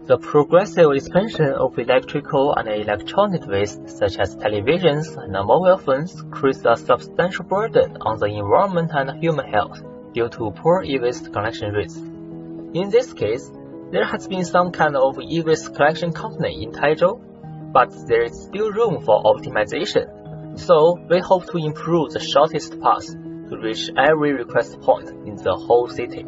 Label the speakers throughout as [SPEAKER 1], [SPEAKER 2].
[SPEAKER 1] The progressive expansion of electrical and electronic waste, such as televisions and mobile phones, creates a substantial burden on the environment and human health due to poor e-waste collection rates. In this case, there has been some kind of e-waste collection company in Taizhou, but there is still room for optimization, so we hope to improve the shortest path to reach every request point in the whole city.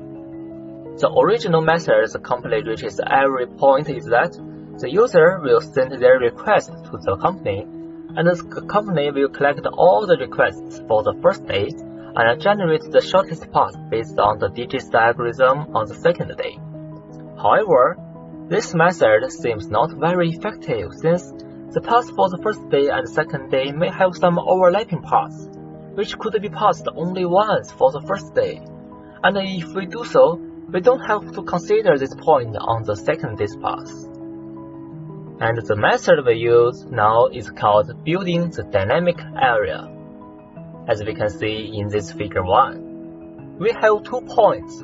[SPEAKER 1] The original method the company reaches every point is that the user will send their request to the company, and the company will collect all the requests for the first day and generate the shortest path based on the digits algorithm on the second day. However, this method seems not very effective since the path for the first day and second day may have some overlapping paths, which could be passed only once for the first day, and if we do so, we don't have to consider this point on the second day's path. And the method we use now is called building the dynamic area. As we can see in this figure 1, we have 2 points,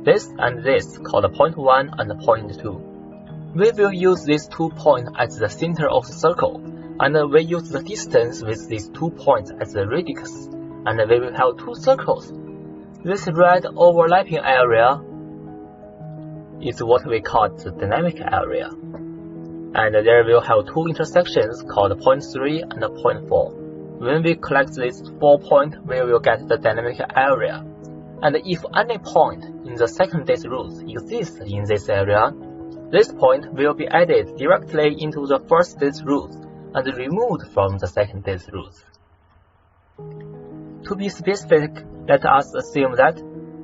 [SPEAKER 1] this and this, called point 1 and point 2. We will use these 2 points as the center of the circle, and we use the distance with these 2 points as the radius, and we will have 2 circles. This red overlapping area is what we call the dynamic area, and there will have 2 intersections called point 3 and point 4. When we collect these 4 points, we will get the dynamic area, and if any point in the second day's route exists in this area, this point will be added directly into the first day's route and removed from the second day's route. To be specific, let us assume that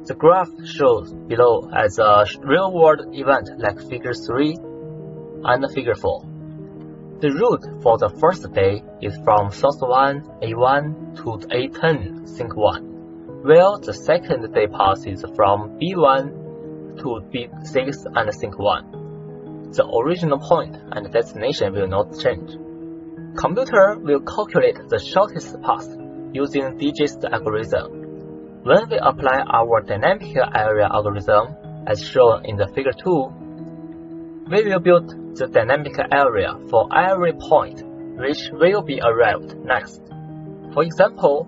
[SPEAKER 1] the graph shows below as a real-world event like figure 3 and figure 4. The route for the first day is from source 1, A1 to A10, sink 1, while the second day path is from B1 to B6 and sink 1. The original point and destination will not change. Computer will calculate the shortest path using digits algorithm. When we apply our dynamic area algorithm, as shown in the figure 2, we will build the dynamic area for every point which will be arrived next. For example,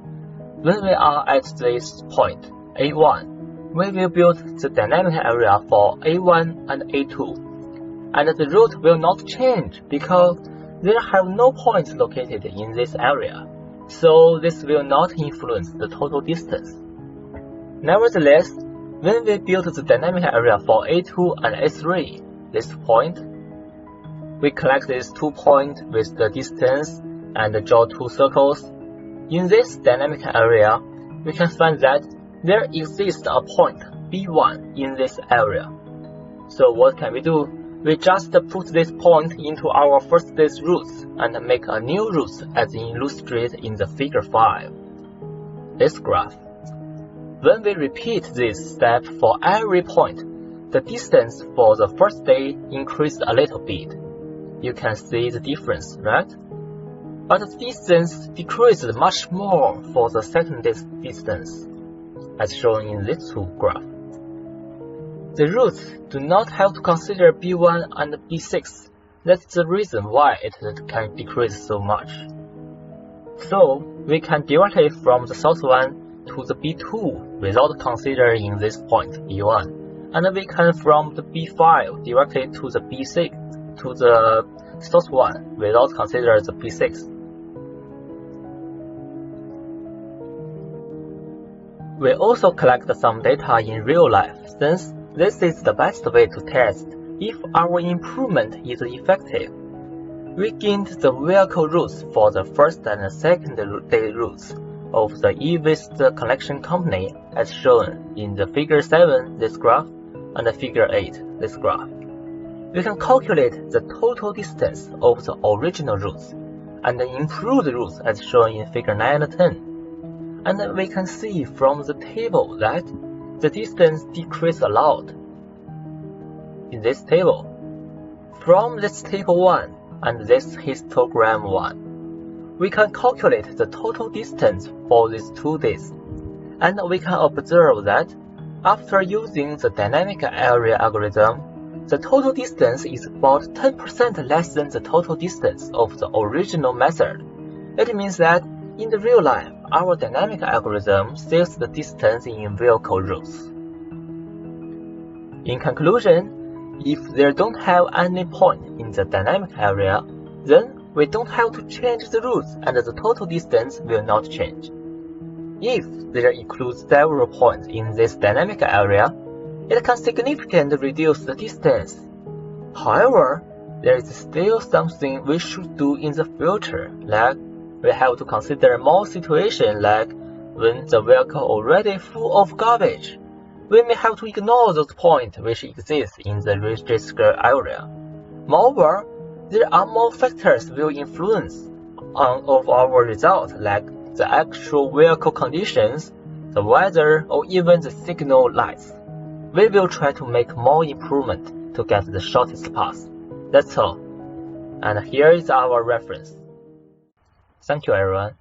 [SPEAKER 1] when we are at this point, A1, we will build the dynamic area for A1 and A2, and the route will not change because there have no points located in this area, so this will not influence the total distance. Nevertheless, when we build the dynamic area for A2 and A3, this point, we collect these 2 points with the distance and draw 2 circles. In this dynamic area, we can find that there exists a point B1 in this area. So what can we do? We just put this point into our first day's routes and make a new route as illustrated in the figure 5. This graph. When we repeat this step for every point, the distance for the first day increased a little bit. You can see the difference, right? But the distance decreased much more for the second day's distance, as shown in these 2 graphs. The routes do not have to consider B1 and B6. That's the reason why it can decrease so much. So, we can directly from the source 1 to the B2 without considering this point B1, and we can from the B5 directly to the B6 to the source 1 without considering the B6. We also collect some data in real life since this is the best way to test if our improvement is effective. We gained the vehicle routes for the first and second day routes of the e-waste collection company as shown in the figure 7, this graph, and the figure 8, this graph. We can calculate the total distance of the original routes and the improved routes as shown in figure 9 and 10. And we can see from the table that the distance decreased a lot. In this table, from this table 1 and this histogram 1, we can calculate the total distance for these 2 days, and we can observe that after using the dynamic area algorithm, the total distance is about 10% less than the total distance of the original method. It means that in the real life, our dynamic algorithm saves the distance in vehicle routes. In conclusion, if there don't have any point in the dynamic area, then we don't have to change the routes and the total distance will not change. If there includes several points in this dynamic area, it can significantly reduce the distance. However, there is still something we should do in the future, like we have to consider more situations like when the vehicle already full of garbage. We may have to ignore those points which exist in the register area. Moreover, there are more factors will influence of our result, like the actual vehicle conditions, the weather, or even the signal lights. We will try to make more improvement to get the shortest path. That's all. And here is our reference. Thank you, everyone.